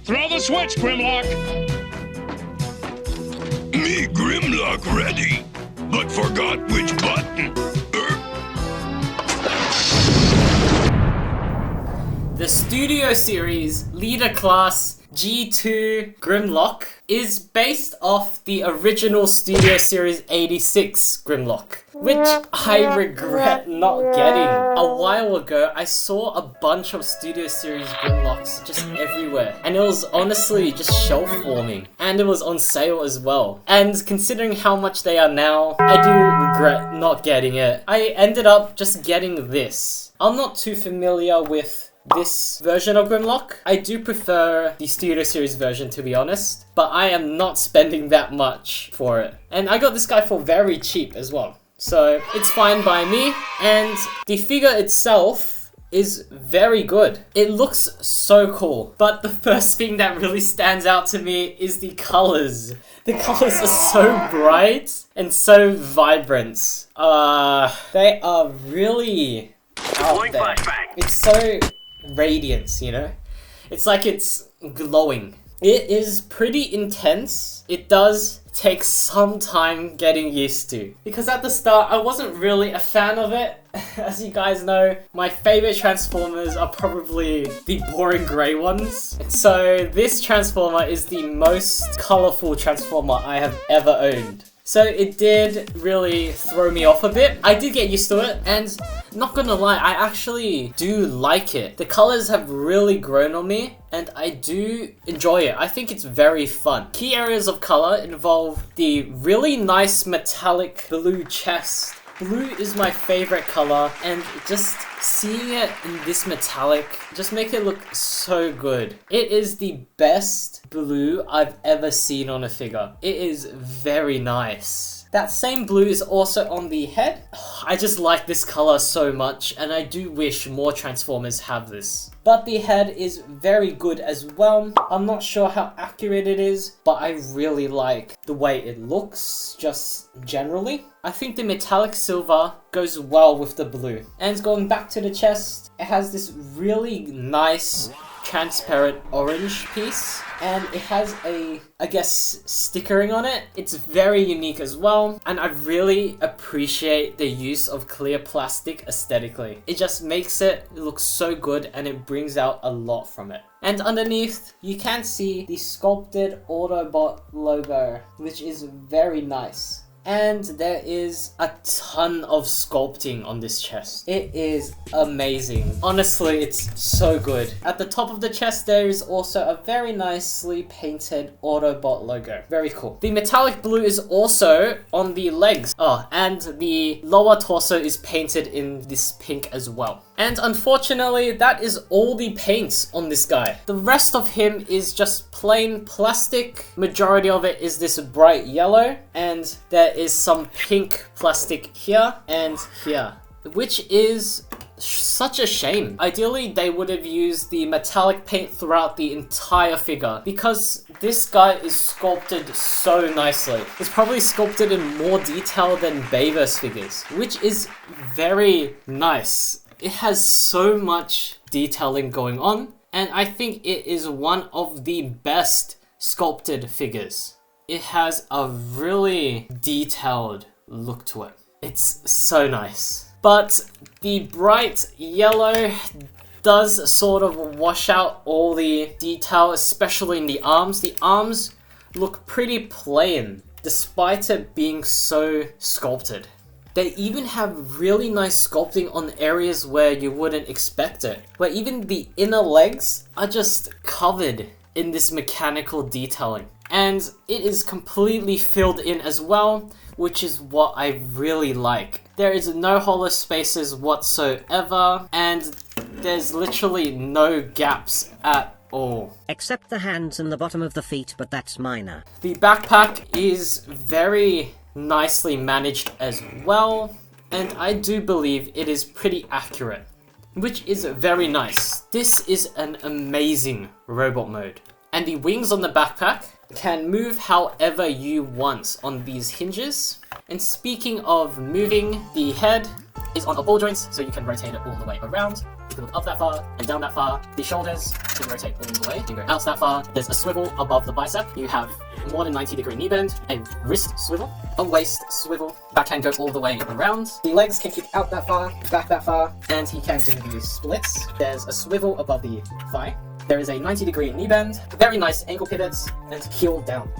Throw the switch, Grimlock! Me Grimlock ready, but forgot which button. The Studio Series Leader Class G2 Grimlock is based off the original Studio Series 86 Grimlock, which I regret not getting. A while ago, I saw a bunch of Studio Series Grimlocks just everywhere, and it was honestly just shelf warming, and it was on sale as well. And considering how much they are now, I do regret not getting it. I ended up just getting this. I'm not too familiar with this version of Grimlock. I do prefer the Studio Series version, to be honest, but I am not spending that much for it. And I got this guy for very cheap as well, so it's fine by me. And the figure itself is very good. It looks so cool, but the first thing that really stands out to me is the colors. The colors are so bright and so vibrant. They are really out there. It's so radiance, you know? It's like it's glowing. It is pretty intense. It does take some time getting used to, because at the start I wasn't really a fan of it. As you guys know, my favorite Transformers are probably the boring grey ones. So this Transformer is the most colourful Transformer I have ever owned. So it did really throw me off a bit. I did get used to it, and not gonna lie, I actually do like it. The colors have really grown on me, and I do enjoy it. I think it's very fun. Key areas of color involve the really nice metallic blue chest. Blue is my favorite color, and just seeing it in this metallic just makes it look so good. It is the best blue I've ever seen on a figure. It is very nice. That same blue is also on the head. I just like this color so much, and I do wish more Transformers have this. But the head is very good as well. I'm not sure how accurate it is, but I really like the way it looks, just generally. I think the metallic silver goes well with the blue. And going back to the chest, it has this really nice transparent orange piece, and it has a, I guess, stickering on it. It's very unique as well, and I really appreciate the use of clear plastic aesthetically. It just makes it look so good, and it brings out a lot from it. And underneath, you can see the sculpted Autobot logo, which is very nice. And there is a ton of sculpting on this chest. It is amazing. Honestly, it's so good. At the top of the chest, there is also a very nicely painted Autobot logo. Very cool. The metallic blue is also on the legs. Oh, and the lower torso is painted in this pink as well. And unfortunately, that is all the paint on this guy. The rest of him is just plain plastic. Majority of it is this bright yellow, and there is some pink plastic here and here, which is such a shame. Ideally, they would have used the metallic paint throughout the entire figure, because this guy is sculpted so nicely. It's probably sculpted in more detail than Bayverse figures, which is very nice. It has so much detailing going on, and I think it is one of the best sculpted figures. It has a really detailed look to it. It's so nice. But the bright yellow does sort of wash out all the detail, especially in the arms. The arms look pretty plain, despite it being so sculpted. They even have really nice sculpting on areas where you wouldn't expect it, where even the inner legs are just covered in this mechanical detailing. And it is completely filled in as well, which is what I really like. There is no hollow spaces whatsoever, and there's literally no gaps at all. Except the hands and the bottom of the feet, but that's minor. The backpack is very nicely managed as well, and I do believe it is pretty accurate, which is very nice. This is an amazing robot mode. And the wings on the backpack can move however you want on these hinges. And speaking of moving, the head is on a ball joint, so you can rotate it all the way around. can look up that far and down that far. The shoulders can rotate all the way. You can go out that far. There's a swivel above the bicep. You have more than 90-degree knee bend, a wrist swivel, a waist swivel. Back can go all the way around. The legs can kick out that far, back that far, and he can do the splits. There's a swivel above the thigh. There is a 90-degree knee bend, very nice ankle pivots, and heel down.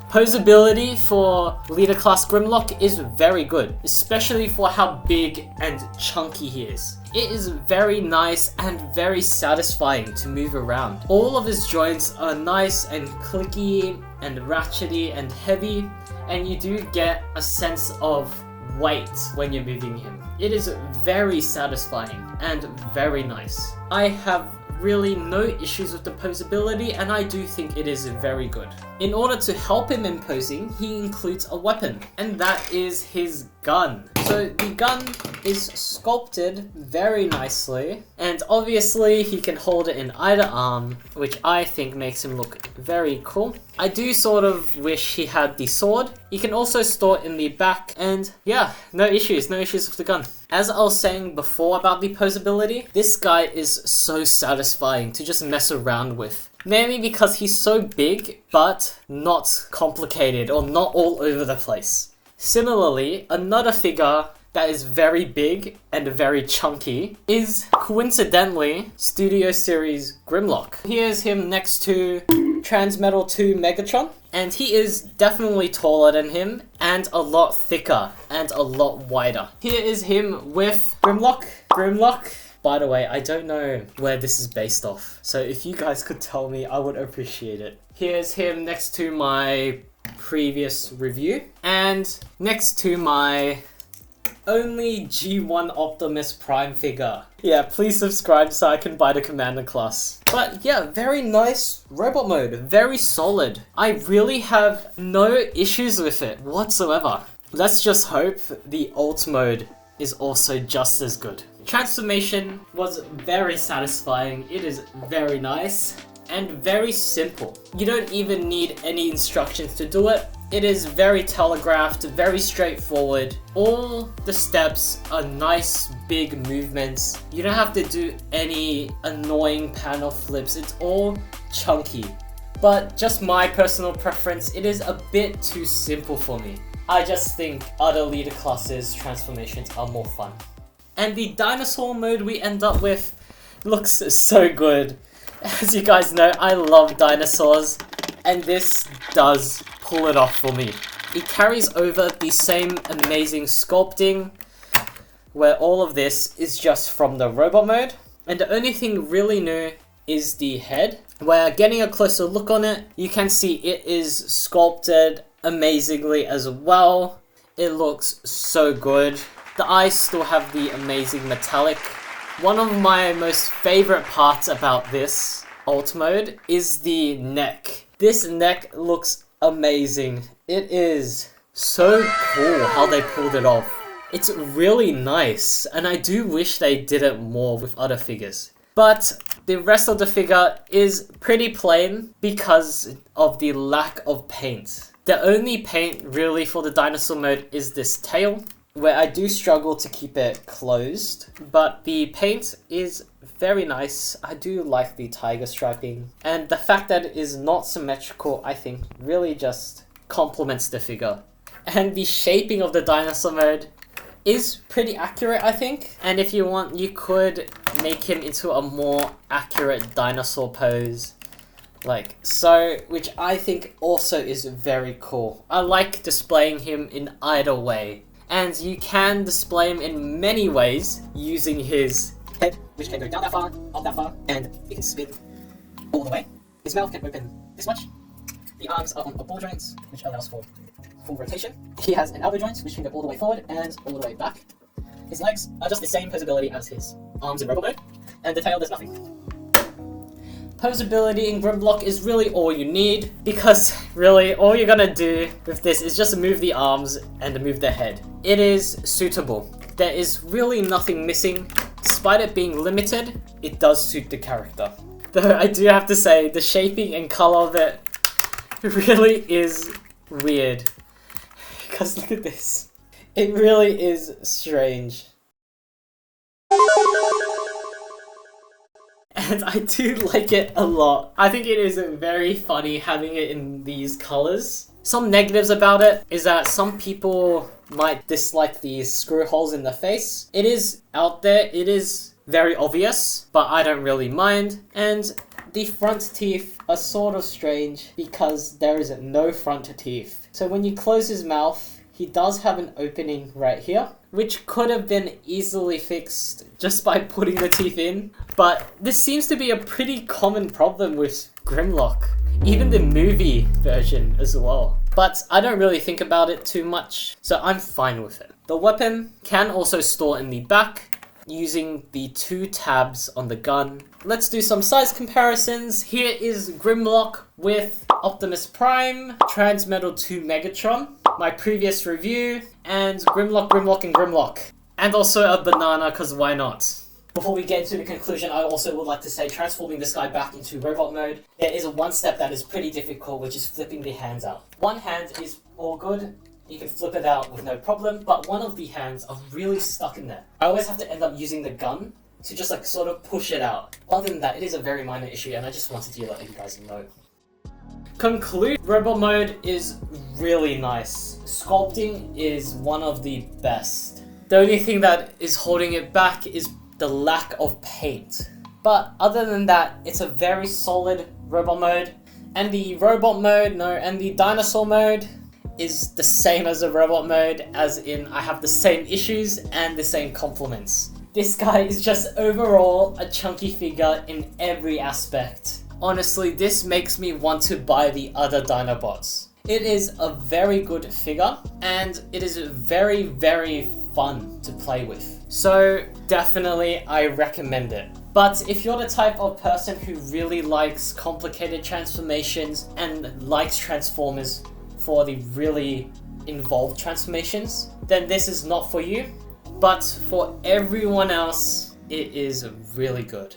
Posability for leader class Grimlock is very good, especially for how big and chunky he is. It is very nice and very satisfying to move around. All of his joints are nice and clicky and ratchety and heavy, and you do get a sense of weight when you're moving him. It is very satisfying and very nice. I have really no issues with the posability, and I do think it is very good. In order to help him in posing, he includes a weapon, and that is his gun. So the gun is sculpted very nicely, and obviously he can hold it in either arm, which I think makes him look very cool. I do sort of wish he had the sword. You can also store it in the back, and yeah, no issues with the gun. As I was saying before about the posability, this guy is so satisfying to just mess around with. Mainly because he's so big, but not complicated or not all over the place. Similarly, another figure that is very big and very chunky is, coincidentally, Studio Series Grimlock. Here's him next to Transmetal 2 Megatron, and he is definitely taller than him and a lot thicker and a lot wider. Here is him with Grimlock. By the way, I don't know where this is based off, so if you guys could tell me, I would appreciate it. Here's him next to my previous review, and next to my only G1 Optimus Prime figure. Yeah, please subscribe so I can buy the Commander class. But yeah, very nice robot mode, very solid. I really have no issues with it whatsoever. Let's just hope the alt mode is also just as good. Transformation was very satisfying. It is very nice and very simple. You don't even need any instructions to do it. It is very telegraphed, very straightforward. All the steps are nice big movements. You don't have to do any annoying panel flips. It's all chunky. But just my personal preference, it is a bit too simple for me. I just think other leader classes transformations are more fun. And the dinosaur mode we end up with looks so good. As you guys know, I love dinosaurs, and this does pull it off for me. It carries over the same amazing sculpting, where all of this is just from the robot mode, and the only thing really new is the head, where getting a closer look on it, you can see it is sculpted amazingly as well. It looks so good. The eyes still have the amazing metallic. One of my most favorite parts about this alt mode is the neck. This neck looks amazing. It is so cool how they pulled it off. It's really nice, and I do wish they did it more with other figures. But the rest of the figure is pretty plain because of the lack of paint. The only paint really for the dinosaur mode is this tail, where I do struggle to keep it closed, but the paint is very nice. I do like the tiger striping, and the fact that it is not symmetrical, I think, really just complements the figure. And the shaping of the dinosaur mode is pretty accurate, I think, and if you want, you could make him into a more accurate dinosaur pose, like so, which I think also is very cool. I like displaying him in either way. And you can display him in many ways using his head, which can go down that far, up that far, and you can spin all the way. His mouth can open this much. The arms are on the ball joints, which allows for full rotation. He has an elbow joint, which can go all the way forward and all the way back. His legs are just the same posability as his arms in robot mode, and the tail, there's nothing. Posability in Grimlock is really all you need, because really all you're gonna do with this is just move the arms and move the head. It is suitable. There is really nothing missing. Despite it being limited, it does suit the character. Though I do have to say, the shaping and color of it really is weird. Because look at this. It really is strange. and I do like it a lot. I think it is very funny having it in these colors. Some negatives about it is that some people might dislike these screw holes in the face. It is out there, it is very obvious, but I don't really mind. And the front teeth are sort of strange because there is no front teeth. So when you close his mouth, he does have an opening right here, which could have been easily fixed just by putting the teeth in. But this seems to be a pretty common problem with Grimlock, even the movie version as well. But I don't really think about it too much, so I'm fine with it. The weapon can also store in the back using the 2 tabs on the gun. Let's do some size comparisons. Here is Grimlock with Optimus Prime, Transmetal 2 Megatron, my previous review, and Grimlock, Grimlock, and Grimlock. And also a banana, because why not? Before we get to the conclusion, I also would like to say transforming this guy back into robot mode, there is one step that is pretty difficult, which is flipping the hands out. One hand is all good, you can flip it out with no problem, but one of the hands are really stuck in there. I always have to end up using the gun to just like sort of push it out. Other than that, it is a very minor issue, and I just wanted to let you guys know. Conclude, robot mode is really nice. Sculpting is one of the best. The only thing that is holding it back is the lack of paint. But other than that, it's a very solid robot mode. And the robot mode, and the dinosaur mode is the same as the robot mode, as in I have the same issues and the same compliments. This guy is just overall a chunky figure in every aspect. Honestly, this makes me want to buy the other Dinobots. It is a very good figure, and it is very, very fun to play with. So definitely I recommend it. But if you're the type of person who really likes complicated transformations and likes Transformers for the really involved transformations, then this is not for you. But for everyone else, it is really good.